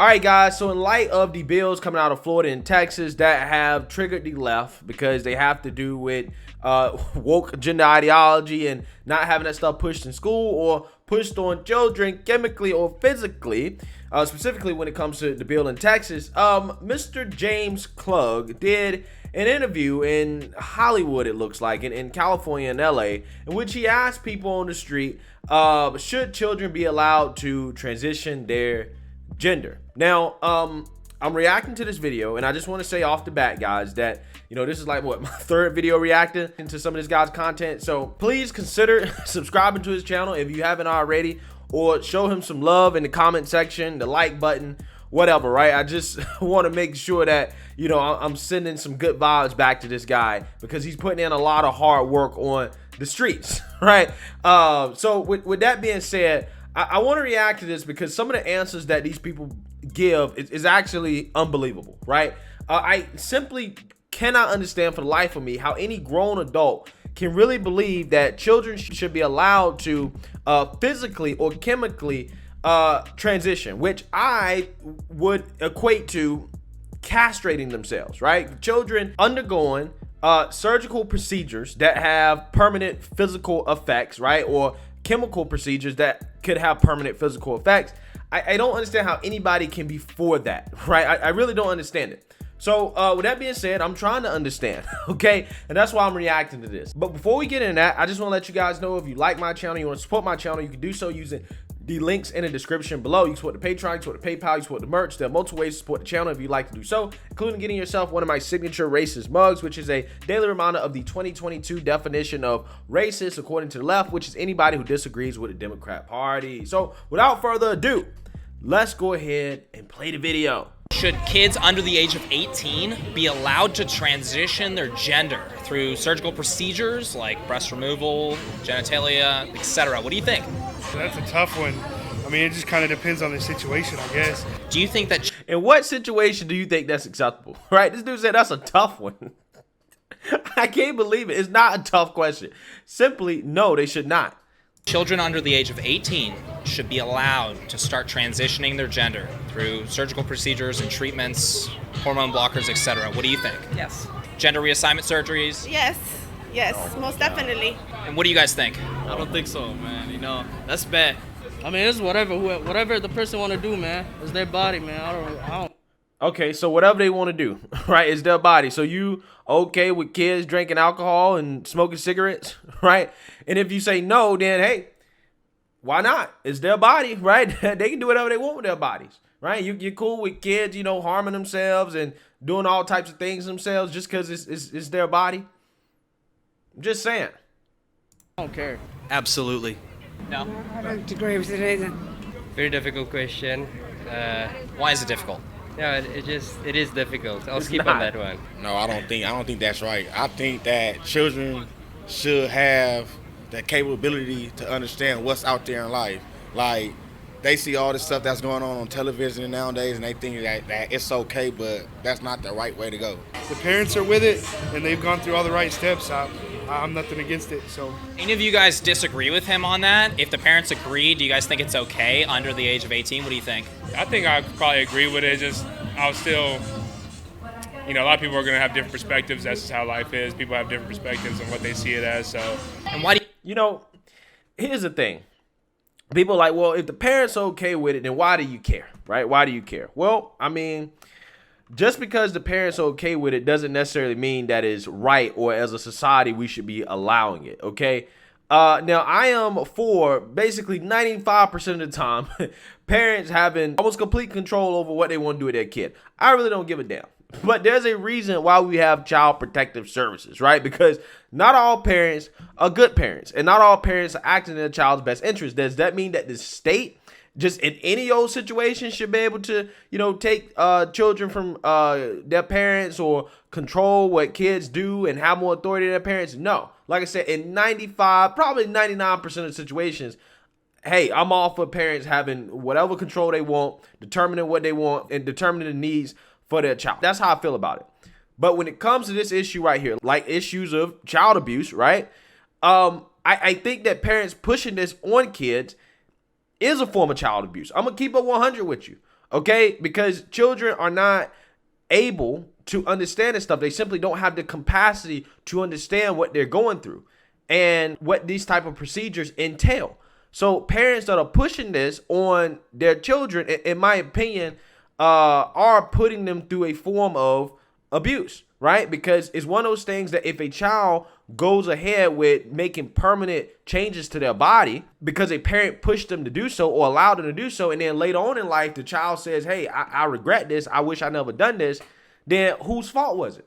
All right, guys, so in light of the bills coming out of Florida and Texas that have triggered the left because they have to do with woke gender ideology and not having that stuff pushed in school or pushed on children chemically or physically, specifically when it comes to the bill in Texas, Mr. James Klug did an interview in Hollywood, it looks like, in California and LA, in which he asked people on the street, should children be allowed to transition their gender? Now, I'm reacting to this video, and I just want to say off the bat, guys, that, you know, this is like, what, my third video reacting to some of this guy's content. So please consider subscribing to his channel if you haven't already, or show him some love in the comment section, the like button, whatever, right? I just want to make sure that, you know, I'm sending some good vibes back to this guy because he's putting in a lot of hard work on the streets, right? So with that being said, I want to react to this because some of the answers that these people give is actually unbelievable, right? I simply cannot understand for the life of me how any grown adult can really believe that children should be allowed to physically or chemically transition, which I would equate to castrating themselves, right? Children undergoing surgical procedures that have permanent physical effects, right? Or chemical procedures that could have permanent physical effects. I don't understand how anybody can be for that, right? I really don't understand it. So with that being said, I'm trying to understand, okay? And that's why I'm reacting to this. But before we get into that, I just want to let you guys know, if you like my channel, you want to support my channel, you can do so using the links in the description below. You can support the Patreon, you can support the PayPal, you can support the merch. There are multiple ways to support the channel if you'd like to do so, including getting yourself one of my signature racist mugs, which is a daily reminder of the 2022 definition of racist according to the left, which is anybody who disagrees with the Democrat Party. So without further ado, let's go ahead and play the video. Should kids under the age of 18 be allowed to transition their gender through surgical procedures like breast removal, genitalia, etc.? What do you think? That's a tough one. I mean, it just kind of depends on the situation, I guess. Do you think that... In what situation do you think that's acceptable? Right? This dude said that's a tough one. I can't believe it. It's not a tough question. Simply, no, they should not. Children under the age of 18 should be allowed to start transitioning their gender through surgical procedures and treatments, hormone blockers, etc. What do you think? Yes. Gender reassignment surgeries? Yes. Yes, most definitely. And what do you guys think? I don't think so, man. You know, that's bad. I mean, it's whatever the person want to do, man. It's their body, man. I don't. Okay, so whatever they want to do, right, is their body. So you okay with kids drinking alcohol and smoking cigarettes, right? And if you say no, then hey, why not? It's their body, right? They can do whatever they want with their bodies, right? You're cool with kids, you know, harming themselves and doing all types of things themselves just because it's their body. I'm just saying. I don't care. Absolutely. No. I don't agree with it either. Very difficult question. Why is it difficult? No, it is difficult. I'll skip not. on that one. No, I don't think that's right. I think that children should have the capability to understand what's out there in life. Like, they see all this stuff that's going on television nowadays, and they think that it's okay, but that's not the right way to go. The parents are with it, and they've gone through all the right steps. I'm nothing against it. So, Any of you guys disagree with him on that? If the parents agree, do you guys think it's okay under the age of 18? What do you think? I think I probably agree with it. Just, I'll still, you know, a lot of people are going to have different perspectives. That's just how life is. People have different perspectives on what they see it as. So, And why do You know, here's the thing. People are like, well, if the parents are okay with it, then why do you care, right? Why do you care? Well, I mean, just because the parents are okay with it doesn't necessarily mean that it's right, or as a society we should be allowing it, okay? Now, I am for basically 95% of the time parents having almost complete control over what they want to do with their kid. I really don't give a damn. But there's a reason why we have child protective services, right? Because not all parents are good parents, and not all parents are acting in their child's best interest. Does that mean that the state, just in any old situation, should be able to, you know, take children from their parents or control what kids do and have more authority than their parents? No. Like I said, in 95, probably 99% of situations, hey, I'm all for parents having whatever control they want, determining what they want, and determining the needs for their child. That's how I feel about it. But when it comes to this issue right here, like issues of child abuse, right? I think that parents pushing this on kids is a form of child abuse. I'm gonna keep it 100 with you. okay? Because children are not able to understand this stuff. They simply don't have the capacity to understand what they're going through and what these type of procedures entail. So parents that are pushing this on their children, in my opinion, are putting them through a form of abuse, right? Because it's one of those things that if a child goes ahead with making permanent changes to their body because a parent pushed them to do so or allowed them to do so, and then later on in life, the child says, hey, I regret this. I wish I never done this. Then whose fault was it?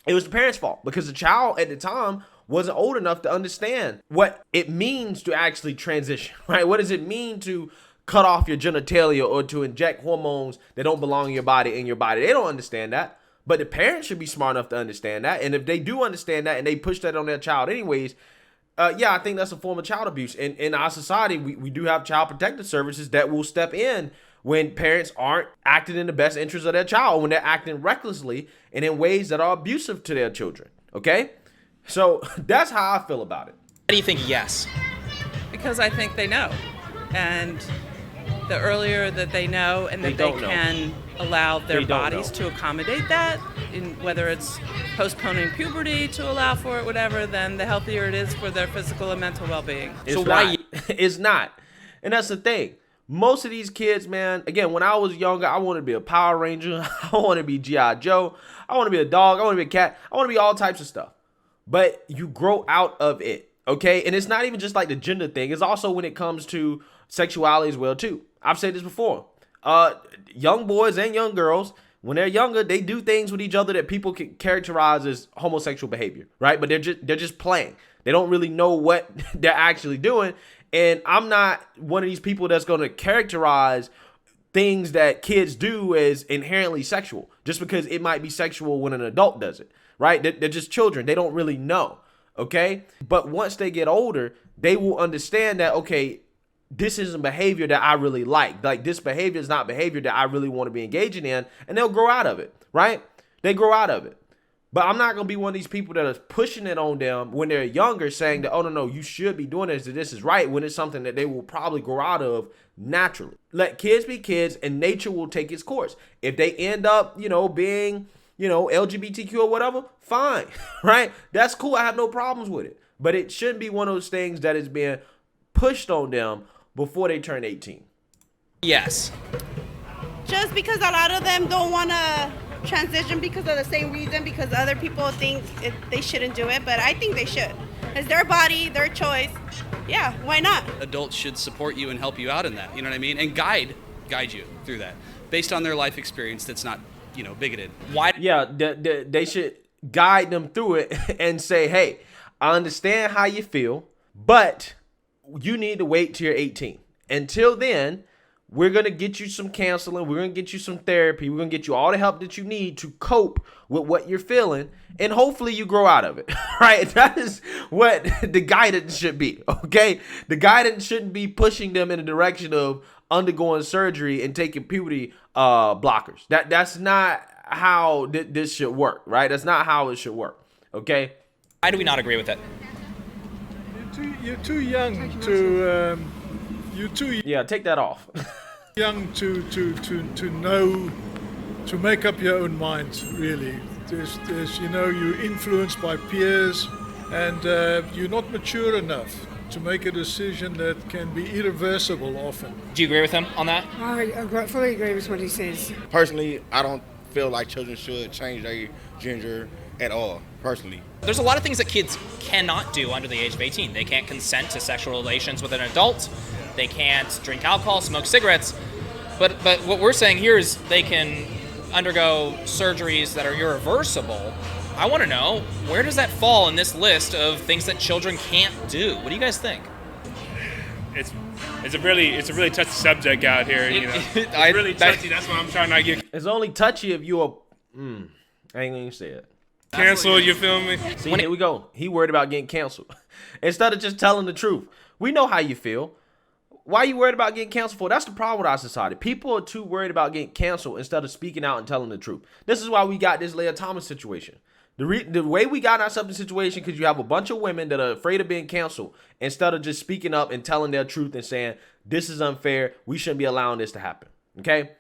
It was the parents' fault because the child at the time wasn't old enough to understand what it means to actually transition, right? What does it mean to cut off your genitalia or to inject hormones that don't belong in your body They don't understand that. But the parents should be smart enough to understand that. And if they do understand that and they push that on their child anyways, yeah, I think that's a form of child abuse. And in our society, we do have child protective services that will step in when parents aren't acting in the best interest of their child, when they're acting recklessly and in ways that are abusive to their children, okay? So that's how I feel about it. Why do you think yes? Because I think they know. And the earlier that they know and that they can allow their bodies to accommodate that, whether it's postponing puberty to allow for it, whatever, then the healthier it is for their physical and mental well-being. So why? It's not. And that's the thing. Most of these kids, man, again, when I was younger, I wanted to be a Power Ranger. I wanted to be G.I. Joe. I want to be a dog. I want to be a cat. I want to be all types of stuff. But you grow out of it, okay? And it's not even just like the gender thing. It's also when it comes to sexuality as well, too. I've said this before. Young boys and young girls, when they're younger, they do things with each other that people can characterize as homosexual behavior, right? But they're just playing. They don't really know what they're actually doing. And I'm not one of these people that's going to characterize things that kids do as inherently sexual just because it might be sexual when an adult does it, right? They're just children. They don't really know, okay? But once they get older, they will understand that, okay, this isn't behavior that I really like. Like, this behavior is not behavior that I really want to be engaging in, and they'll grow out of it, right? They grow out of it. But I'm not going to be one of these people that is pushing it on them when they're younger, saying that, oh, no, you should be doing this, that this is right, when it's something that they will probably grow out of naturally. Let kids be kids, and nature will take its course. If they end up, being, LGBTQ or whatever, fine, right? That's cool. I have no problems with it. But it shouldn't be one of those things that is being pushed on them before they turn 18. Yes. Just because a lot of them don't want to transition because of the same reason, because other people think they shouldn't do it, but I think they should. It's their body, their choice. Yeah, why not? Adults should support you and help you out in that, you know what I mean? And guide you through that based on their life experience that's not, bigoted. Why? Yeah, they should guide them through it and say, hey, I understand how you feel, but you need to wait till you're 18. Until then, we're going to get you some counseling. We're going to get you some therapy. We're going to get you all the help that you need to cope with what you're feeling. And hopefully you grow out of it, right? That is what the guidance should be, okay? The guidance shouldn't be pushing them in the direction of undergoing surgery and taking puberty blockers. That's not how this should work, right? That's not how it should work, okay? Why do we not agree with it? You're too young to... Yeah, take that off. young to know, to make up your own mind, really. There's you're influenced by peers, and you're not mature enough to make a decision that can be irreversible often. Do you agree with him on that? I fully agree with what he says. Personally, I don't feel like children should change their gender at all, personally. There's a lot of things that kids cannot do under the age of 18. They can't consent to sexual relations with an adult. They can't drink alcohol, smoke cigarettes. But what we're saying here is they can undergo surgeries that are irreversible. I want to know, where does that fall in this list of things that children can't do? What do you guys think? It's a really touchy subject out here. It's really touchy. That's what I'm trying to get. It's only touchy if you are. I ain't gonna even say it. Cancel, you feel me? See, here we go. He worried about getting canceled. Instead of just telling the truth. We know how you feel. Why are you worried about getting canceled for? That's the problem with our society. People are too worried about getting canceled instead of speaking out and telling the truth. This is why we got this Leah Thomas situation. The way we got ourselves in a situation, because you have a bunch of women that are afraid of being canceled instead of just speaking up and telling their truth and saying, this is unfair. We shouldn't be allowing this to happen. Okay?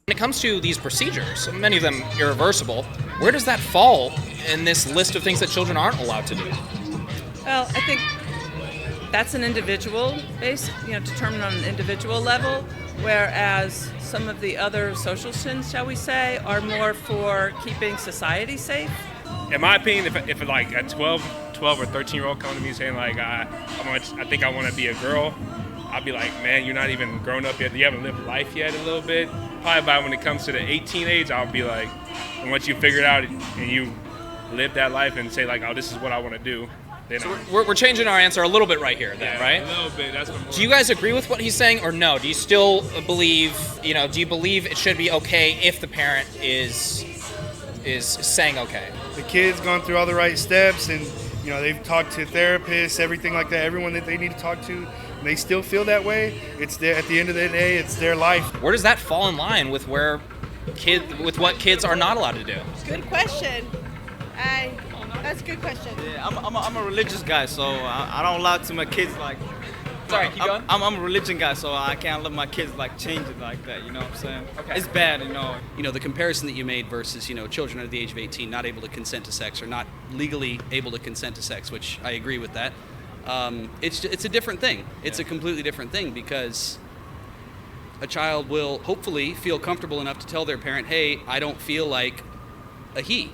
When it comes to these procedures, many of them irreversible, where does that fall in this list of things that children aren't allowed to do? Well, I think that's an individual base, determined on an individual level, whereas some of the other social sins, shall we say, are more for keeping society safe. In my opinion, if like a 12 or 13-year-old come to me saying like, I think I want to be a girl, I'll be like, man, you're not even grown up yet. You haven't lived life yet a little bit. Probably by when it comes to the 18 age, I'll be like, and once you figure it out and you live that life and say like, oh, this is what I want to do. Then so we're changing our answer a little bit right here, then, right? A little bit. That's what. Do you guys agree with what he's saying, or no? Do you still believe, do you believe it should be okay if the parent is saying okay? The kid's gone through all the right steps, and they've talked to therapists, everything like that, everyone that they need to talk to, and they still feel that way. It's at the end of the day, it's their life. Where does that fall in line with what kids are not allowed to do? Good question. That's a good question. Yeah, I'm a religious guy, so I don't allow to my kids like. Sorry, keep going. I'm a religion guy, so I can't let my kids like change it like that. You know what I'm saying? Okay. It's bad, The comparison that you made versus children under the age of 18 not able to consent to sex or not legally able to consent to sex, which I agree with that. It's a different thing. It's a completely different thing because a child will hopefully feel comfortable enough to tell their parent, "Hey, I don't feel like a he."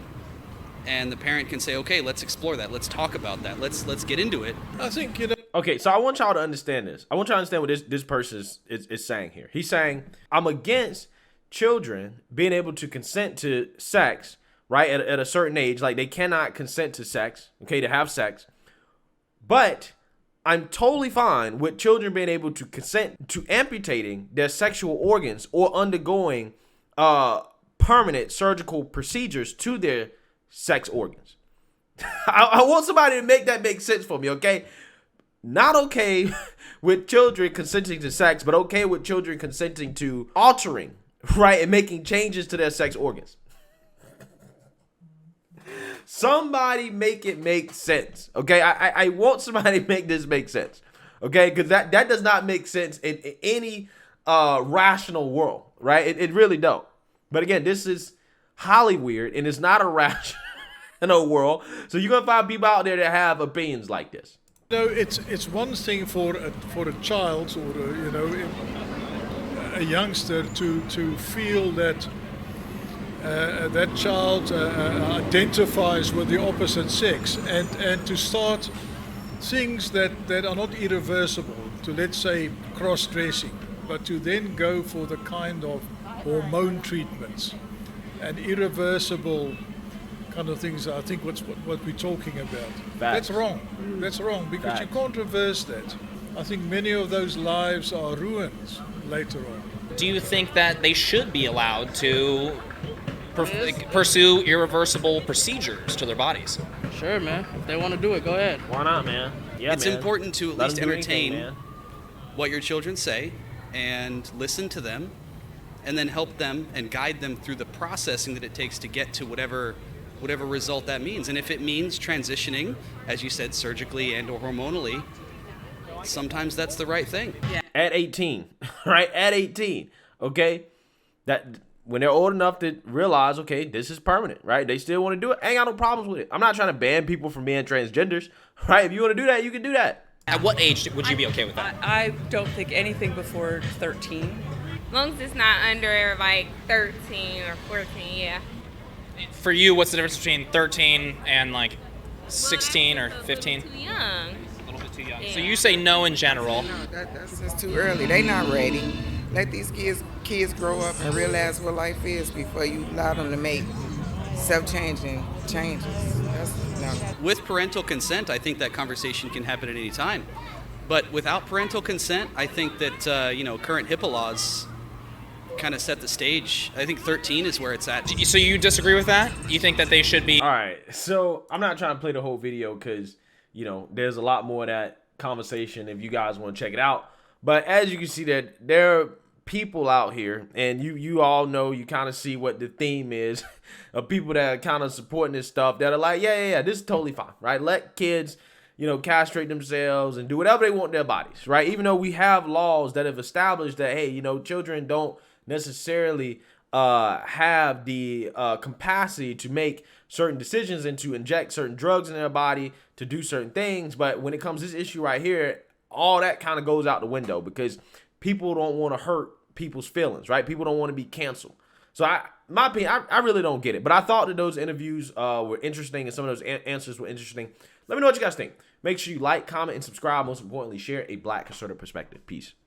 And the parent can say, okay, let's explore that. Let's talk about that. Let's get into it. I think, Okay, so I want y'all to understand this. I want y'all to understand what this person is saying here. He's saying, I'm against children being able to consent to sex, right, at a certain age. Like, they cannot consent to sex, okay, to have sex. But I'm totally fine with children being able to consent to amputating their sexual organs or undergoing permanent surgical procedures to their sex organs. I want somebody to make that make sense for me, okay? Not okay with children consenting to sex, but okay with children consenting to altering, right, and making changes to their sex organs. Somebody make it make sense, okay? I want somebody to make this make sense, okay? Because that does not make sense in any rational world, right? It really don't. But again, this is HOLLYWEIRD, and it's not a rational world. So you're gonna find people out there that have opinions like this. It's one thing for a child or a youngster to feel that that child identifies with the opposite sex and to start things that are not irreversible, to let's say cross-dressing, but to then go for the kind of hormone treatments and irreversible kind of things. I think what we're talking about. Facts. That's wrong. That's wrong because you can't reverse that. I think many of those lives are ruined later on. Do you think that they should be allowed to pursue irreversible procedures to their bodies? Sure, man. If they want to do it, go ahead. Why not, man? Yeah, it's man. important to at Let least them do entertain anything, man. what your children say and listen to them and then help them and guide them through the processing that it takes to get to whatever result that means. And if it means transitioning, as you said, surgically and or hormonally, sometimes that's the right thing. Yeah. At 18, right? At 18, okay? That when they're old enough to realize, okay, this is permanent, right? They still want to do it. I ain't got no problems with it. I'm not trying to ban people from being transgenders, right? If you want to do that, you can do that. At what age would you be okay with that? I don't think anything before 13. As long as it's not under like 13 or 14, yeah. For you, what's the difference between 13 and like 16 or 15? Too young. A little bit too young. Yeah. So you say no in general. No, that's just too early. They not ready. Let these kids grow up and realize what life is before you allow them to make self-changing changes. No. With parental consent, I think that conversation can happen at any time. But without parental consent, I think that current HIPAA laws kind of set the stage. I think 13 is where it's at. So you disagree with that? You think that they should be? All right. So I'm not trying to play the whole video because, there's a lot more of that conversation if you guys want to check it out. But as you can see that there are people out here, and you all know, you kind of see what the theme is of people that are kind of supporting this stuff that are like, yeah, this is totally fine, right? Let kids, castrate themselves and do whatever they want in their bodies, right? Even though we have laws that have established that, hey, children don't necessarily have the capacity to make certain decisions and to inject certain drugs in their body to do certain things. But when it comes to this issue right here, all that kind of goes out the window because people don't want to hurt people's feelings, right? People don't want to be canceled. So my opinion, I really don't get it. But I thought that those interviews were interesting and some of those answers were interesting. Let me know what you guys think. Make sure you like, comment, and subscribe. Most importantly, share a Black conservative perspective. Peace.